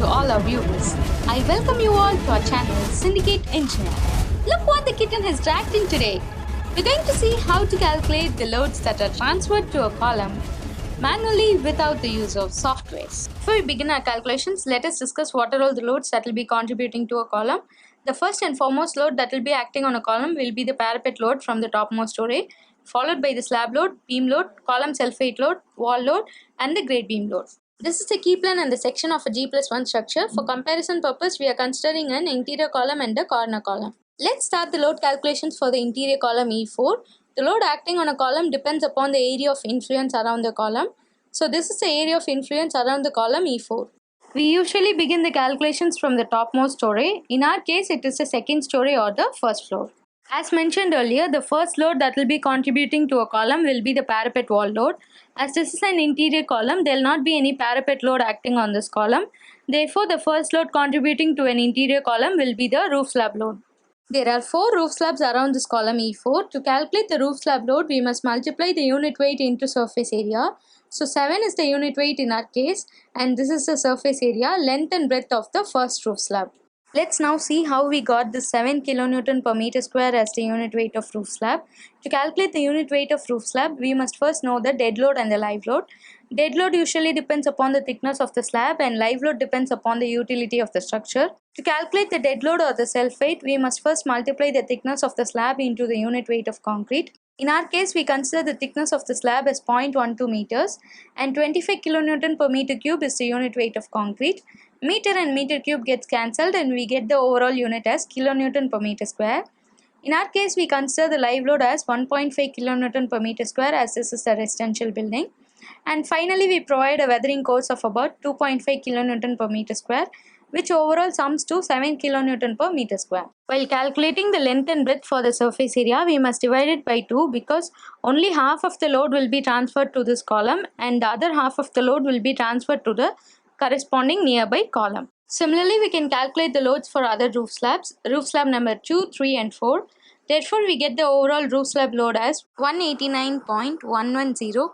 to all our viewers. I welcome you all to our channel Syndicate Engineer. Look what the kitten has dragged in today. We're going to see how to calculate the loads that are transferred to a column manually without the use of softwares. Before we begin our calculations, let us discuss what are all the loads that will be contributing to a column. The first and foremost load that will be acting on a column will be the parapet load from the topmost story, followed by the slab load, beam load, column self-weight load, wall load, and the grade beam load. This is the key plan and the section of a G+1 structure. For comparison purpose, we are considering an interior column and a corner column. Let's start the load calculations for the interior column E4. The load acting on a column depends upon the area of influence around the column. So this is the area of influence around the column E4. We usually begin the calculations from the topmost story. In our case, it is the second story or the first floor. As mentioned earlier, the first load that will be contributing to a column will be the parapet wall load. As this is an interior column, there will not be any parapet load acting on this column. Therefore, the first load contributing to an interior column will be the roof slab load. There are 4 roof slabs around this column E4. To calculate the roof slab load, we must multiply the unit weight into surface area. So 7 is the unit weight in our case, and this is the surface area, length and breadth of the first roof slab. Let's now see how we got the 7 kN per meter square as the unit weight of roof slab. To calculate the unit weight of roof slab, we must first know the dead load and the live load. Dead load usually depends upon the thickness of the slab, and live load depends upon the utility of the structure. To calculate the dead load or the self-weight, we must first multiply the thickness of the slab into the unit weight of concrete. In our case, we consider the thickness of the slab as 0.12 meters, and 25 kN per meter cube is the unit weight of concrete. Meter and meter cube gets cancelled and we get the overall unit as kilonewton per meter square. In our case, we consider the live load as 1.5 kilonewton per meter square, as this is a residential building. And finally, we provide a weathering cost of about 2.5 kilonewton per meter square, which overall sums to 7 kilonewton per meter square. While calculating the length and breadth for the surface area, we must divide it by 2 because only half of the load will be transferred to this column and the other half of the load will be transferred to the corresponding nearby column. Similarly, we can calculate the loads for other roof slabs, roof slab number 2, 3 and 4. Therefore, we get the overall roof slab load as 189.110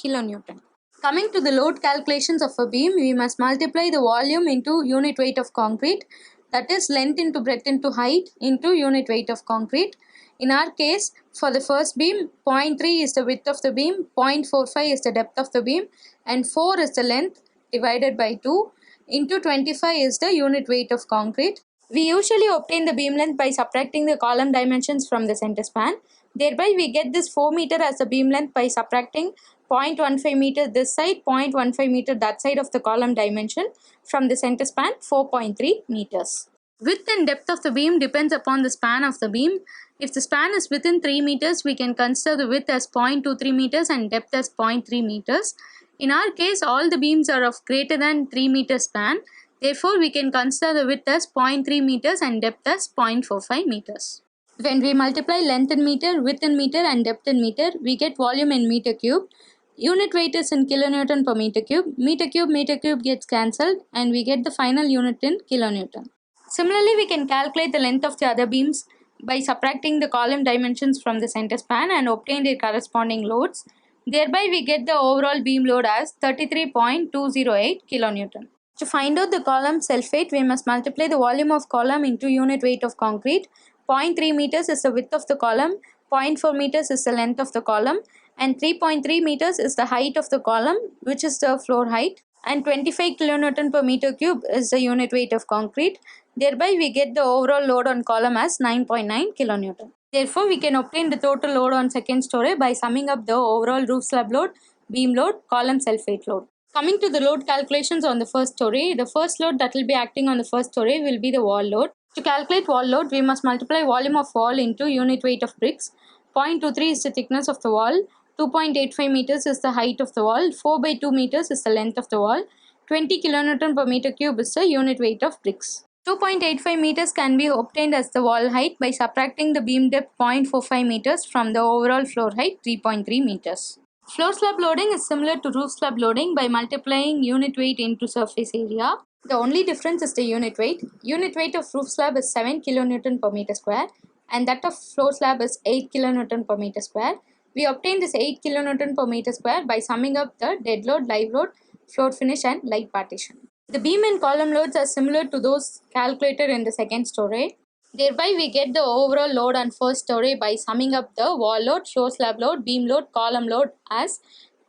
kilonewton. Coming to the load calculations of a beam, we must multiply the volume into unit weight of concrete, that is length into breadth into height into unit weight of concrete. In our case, for the first beam, 0.3 is the width of the beam, 0.45 is the depth of the beam, and 4 is the length divided by 2 into 25 is the unit weight of concrete. We usually obtain the beam length by subtracting the column dimensions from the center span. Thereby, we get this 4 meter as the beam length by subtracting 0.15 meter this side, 0.15 meter that side of the column dimension from the center span, 4.3 meters. Width and depth of the beam depends upon the span of the beam. If the span is within 3 meters, we can consider the width as 0.23 meters and depth as 0.3 meters. In our case, all the beams are of greater than 3 meter span. Therefore, we can consider the width as 0.3 meters and depth as 0.45 meters. When we multiply length in meter, width in meter and depth in meter, we get volume in meter cube. Unit weight is in kilonewton per meter cube. Meter cube gets cancelled and we get the final unit in kilonewton. Similarly, we can calculate the length of the other beams by subtracting the column dimensions from the center span and obtain their corresponding loads. Thereby, we get the overall beam load as 33.208 kilonewton. To find out the column self-weight, we must multiply the volume of column into unit weight of concrete. 0.3 meters is the width of the column, 0.4 meters is the length of the column, and 3.3 meters is the height of the column, which is the floor height, and 25 kilonewton per meter cube is the unit weight of concrete. Thereby, we get the overall load on column as 9.9 kilonewton. Therefore, we can obtain the total load on second story by summing up the overall roof slab load, beam load, column self-weight load. Coming to the load calculations on the first story, the first load that will be acting on the first story will be the wall load. To calculate wall load, we must multiply volume of wall into unit weight of bricks. 0.23 is the thickness of the wall, 2.85 meters is the height of the wall, 4 by 2 meters is the length of the wall, 20 kilonewton per meter cube is the unit weight of bricks. 2.85 meters can be obtained as the wall height by subtracting the beam depth 0.45 meters from the overall floor height 3.3 meters. Floor slab loading is similar to roof slab loading by multiplying unit weight into surface area. The only difference is the unit weight. Unit weight of roof slab is 7 kilonewton per meter square and that of floor slab is 8 kilonewton per meter square. We obtain this 8 kilonewton per meter square by summing up the dead load, live load, floor finish and light partition. The beam and column loads are similar to those calculated in the second story. Thereby, we get the overall load on first story by summing up the wall load, floor slab load, beam load, column load as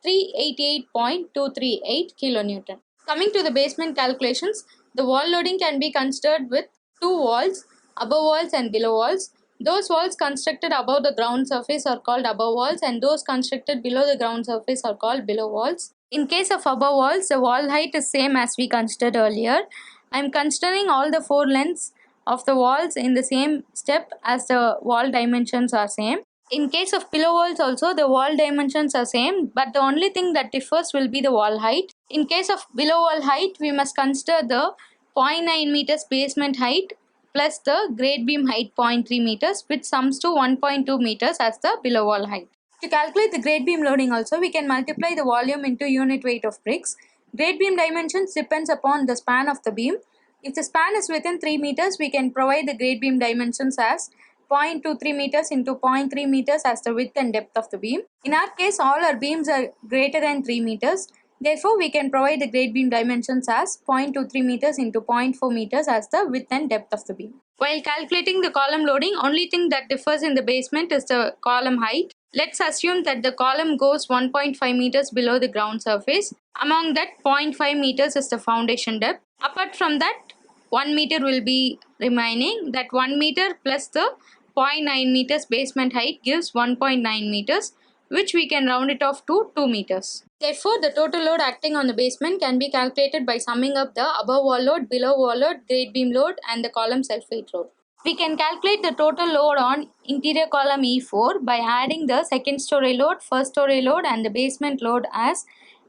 388.238 kilonewton. Coming to the basement calculations, the wall loading can be considered with two walls, above walls and below walls. Those walls constructed above the ground surface are called above walls, and those constructed below the ground surface are called below walls. In case of above walls, the wall height is same as we considered earlier. I am considering all the four lengths of the walls in the same step as the wall dimensions are same. In case of below walls also, the wall dimensions are same, but the only thing that differs will be the wall height. In case of below wall height, we must consider the 0.9 meters basement height plus the grade beam height 0.3 meters, which sums to 1.2 meters as the below wall height. To calculate the grade beam loading also, we can multiply the volume into unit weight of bricks. Grade beam dimensions depends upon the span of the beam. If the span is within 3 meters, we can provide the grade beam dimensions as 0.23 meters into 0.3 meters as the width and depth of the beam. In our case, all our beams are greater than 3 meters. Therefore, we can provide the grade beam dimensions as 0.23 meters into 0.4 meters as the width and depth of the beam. While calculating the column loading, only thing that differs in the basement is the column height. Let's assume that the column goes 1.5 meters below the ground surface. Among that, 0.5 meters is the foundation depth. Apart from that, 1 meter will be remaining. That 1 meter plus the 0.9 meters basement height gives 1.9 meters, which we can round it off to 2 meters. Therefore, the total load acting on the basement can be calculated by summing up the above wall load, below wall load, grade beam load and the column self-weight load. We can calculate the total load on interior column E4 by adding the second story load, first story load and the basement load as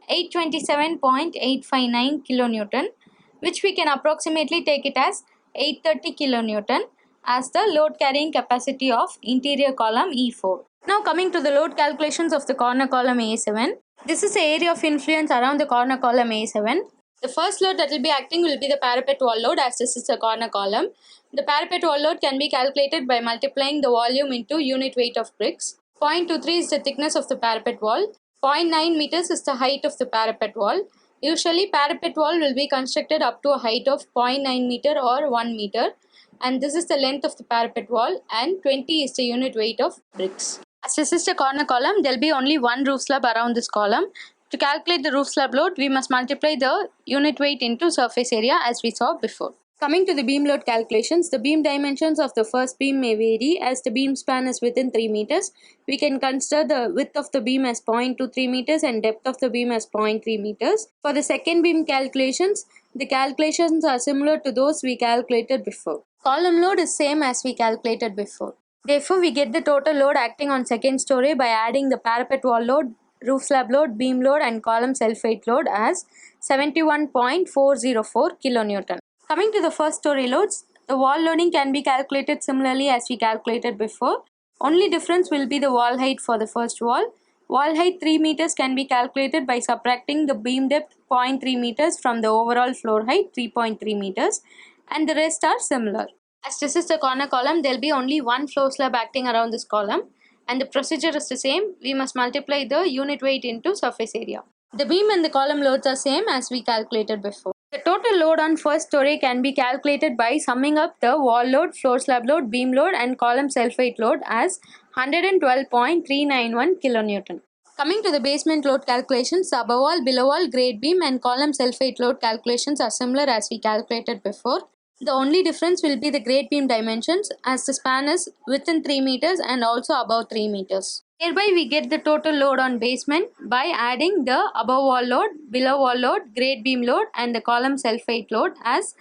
827.859 kilonewton, which we can approximately take it as 830 kilonewton as the load carrying capacity of interior column E4. Now coming to the load calculations of the corner column A7. This is the area of influence around the corner column A7. The first load that will be acting will be the parapet wall load, as this is the corner column. The parapet wall load can be calculated by multiplying the volume into unit weight of bricks. 0.23 is the thickness of the parapet wall. 0.9 meters is the height of the parapet wall. Usually parapet wall will be constructed up to a height of 0.9 meter or 1 meter, and this is the length of the parapet wall, and 20 is the unit weight of bricks. As this is the corner column, there will be only one roof slab around this column. To calculate the roof slab load, we must multiply the unit weight into surface area as we saw before. Coming to the beam load calculations, the beam dimensions of the first beam may vary as the beam span is within 3 meters. We can consider the width of the beam as 0.23 meters and depth of the beam as 0.3 meters. For the second beam calculations, the calculations are similar to those we calculated before. Column load is same as we calculated before. Therefore, we get the total load acting on second story by adding the parapet wall load, roof slab load, beam load and column self-weight load as 71.404 kilonewton. Coming to the first story loads, the wall loading can be calculated similarly as we calculated before. Only difference will be the wall height for the first wall. Wall height 3 meters can be calculated by subtracting the beam depth 0.3 meters from the overall floor height 3.3 meters, and the rest are similar. As this is the corner column, there will be only one floor slab acting around this column, and the procedure is the same. We must multiply the unit weight into surface area. The beam and the column loads are same as we calculated before. The total load on first story can be calculated by summing up the wall load, floor slab load, beam load and column self-weight load as 112.391 kilonewton. Coming to the basement load calculations, the above wall, below wall, grade beam and column self-weight load calculations are similar as we calculated before. The only difference will be the grade beam dimensions, as the span is within 3 meters and also above 3 meters. Hereby we get the total load on basement by adding the above wall load, below wall load, grade beam load and the column self-weight load as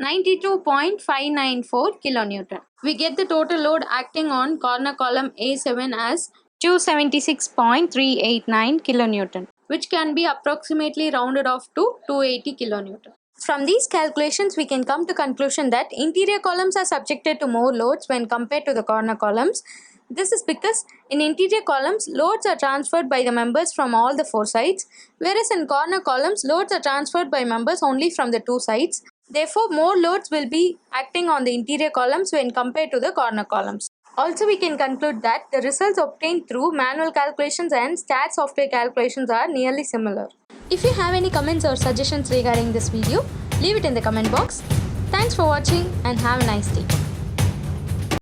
92.594 kilonewton. We get the total load acting on corner column A7 as 276.389 kilonewton, which can be approximately rounded off to 280 kilonewton. From these calculations, we can come to conclusion that interior columns are subjected to more loads when compared to the corner columns. This is because in interior columns, loads are transferred by the members from all the 4 sides, whereas in corner columns, loads are transferred by members only from the 2 sides. Therefore, more loads will be acting on the interior columns when compared to the corner columns. Also, we can conclude that the results obtained through manual calculations and STAAD software calculations are nearly similar. If you have any comments or suggestions regarding this video, Leave it in the comment box. Thanks for watching and have a nice day.